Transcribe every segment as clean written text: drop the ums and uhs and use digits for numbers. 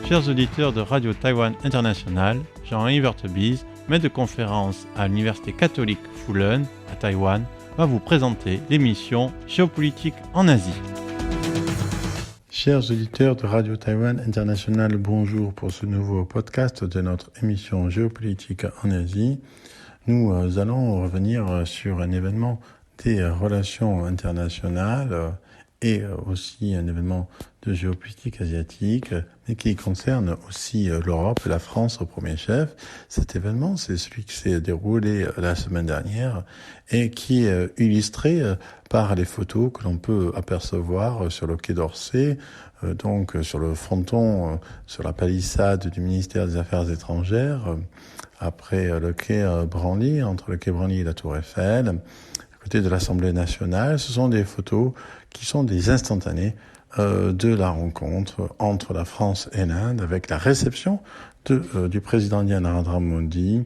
Chers auditeurs de Radio Taïwan International, Jean-Yves Heurtebise, maître de conférence à l'Université catholique Fulun à Taïwan, va vous présenter l'émission Géopolitique en Asie. Chers auditeurs de Radio Taïwan International, bonjour pour ce nouveau podcast de notre émission Géopolitique en Asie. Nous allons revenir sur un événement des relations internationales et aussi un événement de géopolitique asiatique, mais qui concerne aussi l'Europe et la France au premier chef. Cet événement, c'est celui qui s'est déroulé la semaine dernière et qui est illustré par les photos que l'on peut apercevoir sur le quai d'Orsay, donc sur le fronton, sur la palissade du ministère des Affaires étrangères, après le quai Branly, entre le quai Branly et la Tour Eiffel, à côté de l'Assemblée nationale. Ce sont des photos qui sont des instantanés de la rencontre entre la France et l'Inde, avec la réception du président indien Narendra Modi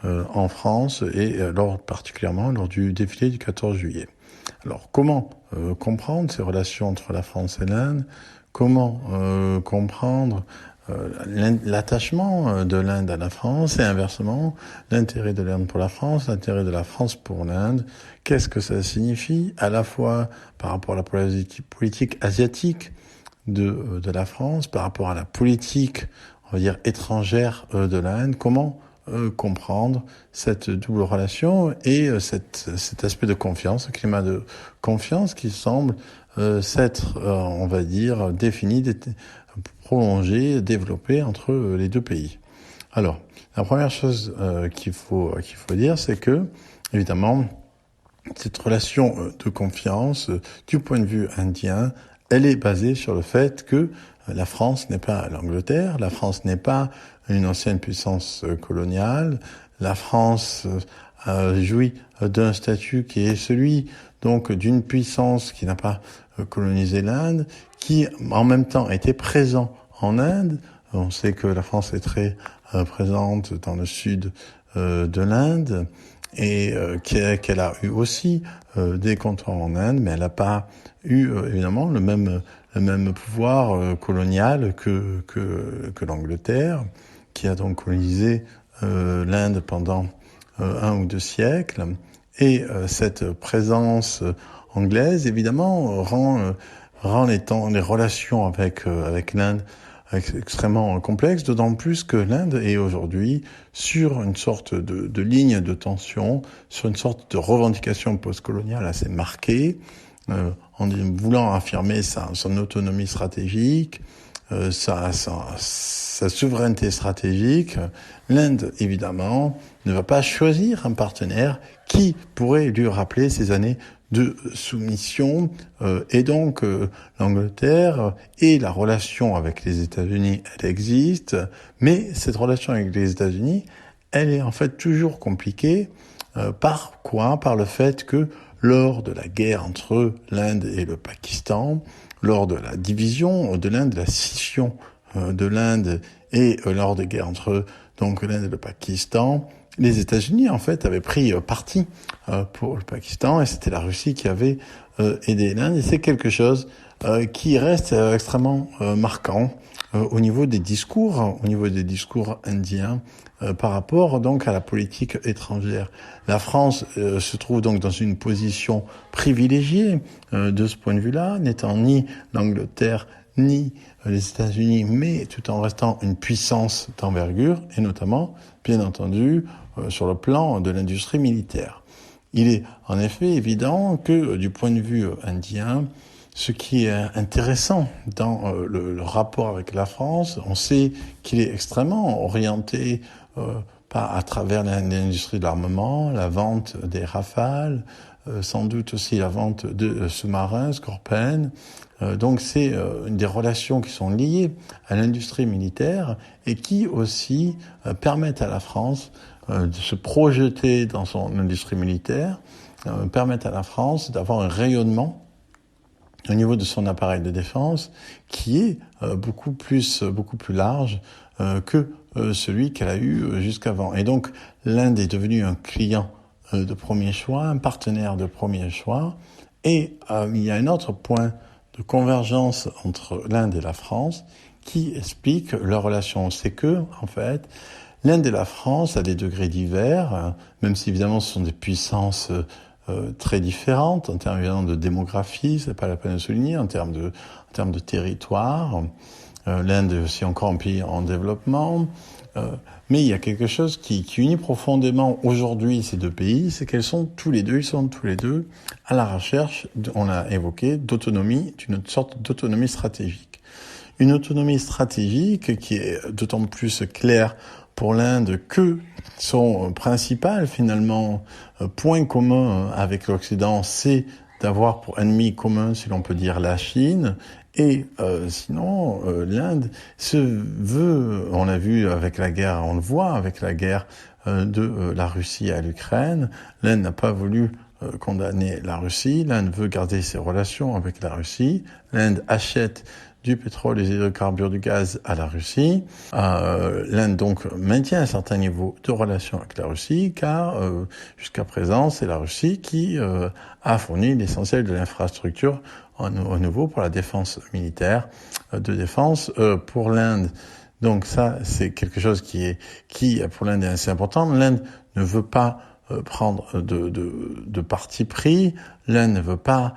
en France et particulièrement lors du défilé du 14 juillet. Alors, comment comprendre ces relations entre la France et l'Inde ? Comment comprendre l'attachement de l'Inde à la France et inversement, l'intérêt de l'Inde pour la France, l'intérêt de la France pour l'Inde? Qu'est-ce que ça signifie à la fois par rapport à la politique asiatique de la France, par rapport à la politique, on va dire, étrangère de l'Inde? Comment comprendre cette double relation et cet aspect de confiance, ce climat de confiance qui semble s'être, on va dire, défini, prolongé, développé entre les deux pays. Alors, la première chose qu'il faut dire, c'est que, évidemment, cette relation de confiance, du point de vue indien, elle est basée sur le fait que la France n'est pas l'Angleterre, la France n'est pas une ancienne puissance coloniale, la France jouit d'un statut qui est celui donc d'une puissance qui n'a pas colonisé l'Inde, qui en même temps était présent en Inde. On sait que la France est très présente dans le sud de l'Inde et qu'elle a eu aussi des comptoirs en Inde, mais elle n'a pas eu évidemment le même pouvoir colonial que l'Angleterre, qui a donc colonisé l'Inde pendant 1 ou 2 siècles. Et cette présence anglaise, évidemment, rend les relations avec l'Inde extrêmement complexes, d'autant plus que l'Inde est aujourd'hui sur une sorte de ligne de tension, sur une sorte de revendication postcoloniale assez marquée, en voulant affirmer son autonomie stratégique, sa souveraineté stratégique. L'Inde, évidemment, ne va pas choisir un partenaire qui pourrait lui rappeler ces années de soumission, et donc l'Angleterre et la relation avec les États-Unis, elle existe, mais cette relation avec les États-Unis, elle est en fait toujours compliquée. Par quoi ? Par le fait que lors de la guerre entre l'Inde et le Pakistan, lors de la division de l'Inde, de la scission de l'Inde et lors des guerres entre donc l'Inde et le Pakistan, les États-Unis en fait avaient pris parti pour le Pakistan et c'était la Russie qui avait aidé l'Inde, et c'est quelque chose qui reste extrêmement marquant au niveau des discours indiens par rapport donc à la politique étrangère. La France se trouve donc dans une position privilégiée de ce point de vue-là, n'étant ni l'Angleterre ni les États-Unis, mais tout en restant une puissance d'envergure, et notamment, bien entendu, sur le plan de l'industrie militaire. Il est en effet évident que du point de vue indien, ce qui est intéressant dans le rapport avec la France, on sait qu'il est extrêmement orienté à travers l'industrie de l'armement, la vente des Rafales, sans doute aussi la vente de sous-marins, Scorpène. Donc c'est des relations qui sont liées à l'industrie militaire et qui aussi permettent à la France de se projeter dans son industrie militaire, permettent à la France d'avoir un rayonnement au niveau de son appareil de défense qui est beaucoup plus large que celui qu'elle a eu jusqu'avant. Et donc l'Inde est devenue un client de premier choix, un partenaire de premier choix. Et il y a un autre point de convergence entre l'Inde et la France qui explique leur relation. C'est que, en fait, l'Inde et la France, à des degrés divers, même si évidemment ce sont des puissances très différentes en termes évidemment de démographie, c'est pas la peine de souligner, en termes de territoire. L'Inde est aussi encore un pays en développement. Mais il y a quelque chose qui unit profondément aujourd'hui ces deux pays, c'est ils sont tous les deux à la recherche, on l'a évoqué, d'autonomie, d'une sorte d'autonomie stratégique. Une autonomie stratégique qui est d'autant plus claire pour l'Inde que son principal, finalement, point commun avec l'Occident, c'est d'avoir pour ennemi commun, si l'on peut dire, la Chine. Et sinon, l'Inde se veut, on l'a vu avec la guerre, on le voit avec la guerre de la Russie à l'Ukraine, l'Inde n'a pas voulu condamner la Russie, l'Inde veut garder ses relations avec la Russie, l'Inde achète du pétrole, des hydrocarbures, du gaz à la Russie. L'Inde donc maintient un certain niveau de relation avec la Russie, car jusqu'à présent, c'est la Russie qui a fourni l'essentiel de l'infrastructure au nouveau pour la défense militaire, de défense pour l'Inde. Donc ça, c'est quelque chose qui pour l'Inde est assez important. L'Inde ne veut pas prendre de parti pris. L'Inde ne veut pas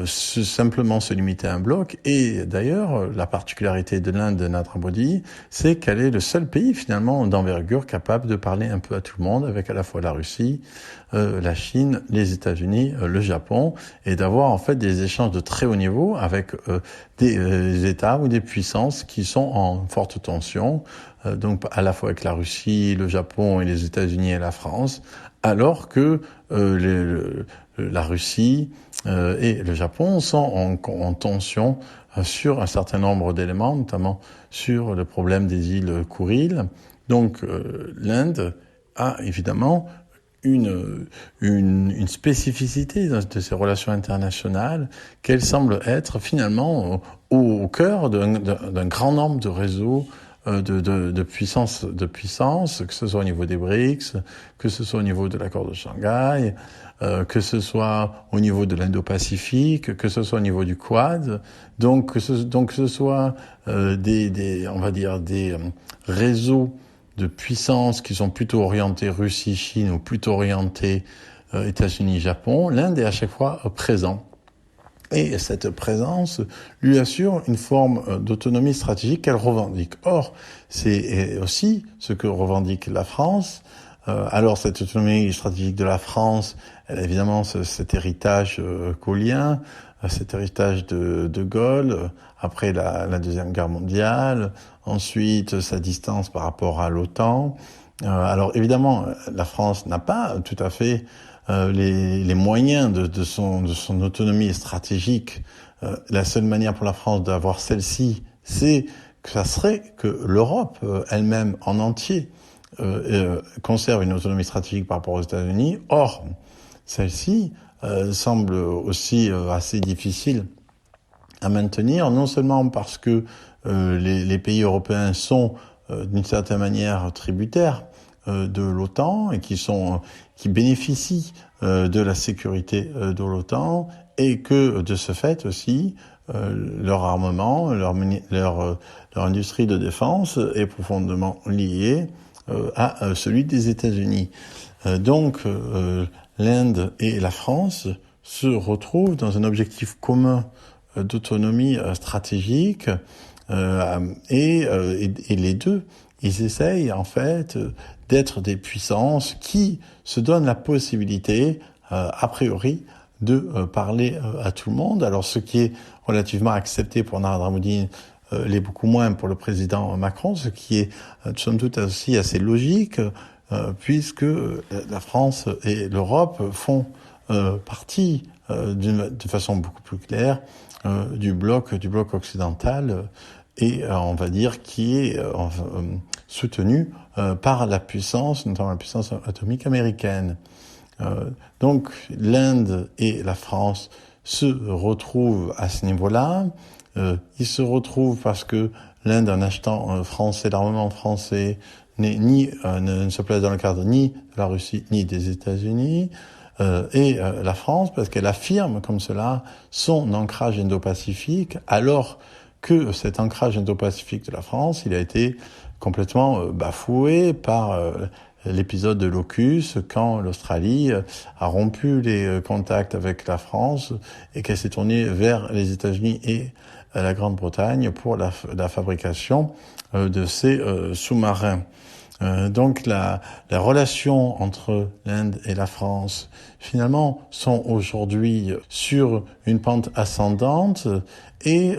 simplement se limiter à un bloc. Et d'ailleurs, la particularité de l'Inde de Narendra Modi, c'est qu'elle est le seul pays finalement d'envergure capable de parler un peu à tout le monde, avec à la fois la Russie, la Chine, les États-Unis, le Japon, et d'avoir en fait des échanges de très haut niveau avec des États ou des puissances qui sont en forte tension, donc à la fois avec la Russie, le Japon et les États-Unis et la France, alors que la Russie et le Japon sont en tension sur un certain nombre d'éléments, notamment sur le problème des îles Kouriles. Donc l'Inde a évidemment une spécificité de ces relations internationales qu'elle semble être finalement au cœur d'un grand nombre de réseaux de puissance, que ce soit au niveau des BRICS, que ce soit au niveau de l'accord de Shanghai, que ce soit au niveau de l'Indo-Pacifique, que ce soit au niveau du Quad, donc que ce soit on va dire des réseaux de puissances qui sont plutôt orientés Russie-Chine ou plutôt orientés États-Unis-Japon, l'Inde est à chaque fois présent. Et cette présence lui assure une forme d'autonomie stratégique qu'elle revendique. Or, c'est aussi ce que revendique la France. Alors, cette autonomie stratégique de la France, elle a évidemment cet héritage gaulien, cet héritage de Gaulle, après la Deuxième Guerre mondiale, ensuite sa distance par rapport à l'OTAN. Alors, évidemment, la France n'a pas tout à fait les moyens de son autonomie stratégique. La seule manière pour la France d'avoir celle-ci, c'est que ça serait que l'Europe elle-même en entier conserve une autonomie stratégique par rapport aux États-Unis. Or, celle-ci semble aussi assez difficile à maintenir, non seulement parce que les pays européens sont d'une certaine manière tributaires de l'OTAN et qui bénéficient de la sécurité de l'OTAN, et que de ce fait aussi leur armement, leur industrie de défense est profondément liée à celui des États-Unis. Donc l'Inde et la France se retrouvent dans un objectif commun d'autonomie stratégique, et les deux, ils essayent en fait d'être des puissances qui se donnent la possibilité, a priori, de parler à tout le monde. Alors ce qui est relativement accepté pour Narendra Modi l'est beaucoup moins pour le président Macron, ce qui est somme toute aussi assez logique, puisque la France et l'Europe font partie de façon beaucoup plus claire du bloc occidental, et on va dire qui est soutenu par la puissance, notamment la puissance atomique américaine. Donc l'Inde et la France se retrouvent à ce niveau-là. Ils se retrouvent parce que l'Inde, en achetant l'armement français, ne se place dans le cadre ni de la Russie ni des États-Unis. Et la France, parce qu'elle affirme comme cela son ancrage indo-pacifique, alors que cet ancrage indo-pacifique de la France, il a été complètement bafoué par l'épisode de l'AUKUS, quand l'Australie a rompu les contacts avec la France et qu'elle s'est tournée vers les États-Unis et la Grande-Bretagne pour la fabrication de ces sous-marins. Donc la relation entre l'Inde et la France, finalement, sont aujourd'hui sur une pente ascendante et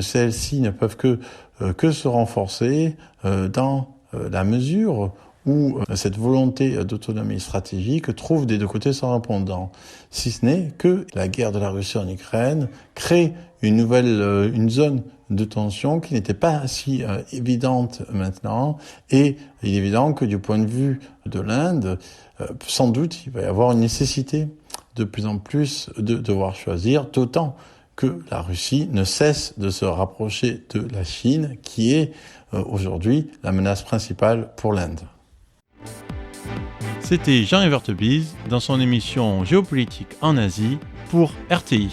celles-ci ne peuvent que se renforcer dans la mesure où cette volonté d'autonomie stratégique trouve des deux côtés son répondant. Si ce n'est que la guerre de la Russie en Ukraine crée une zone de tension qui n'était pas si évidente maintenant. Et il est évident que du point de vue de l'Inde, sans doute, il va y avoir une nécessité de plus en plus de devoir choisir, d'autant que la Russie ne cesse de se rapprocher de la Chine, qui est aujourd'hui la menace principale pour l'Inde. C'était Jean-Yves Heurtebise dans son émission Géopolitique en Asie pour RTI.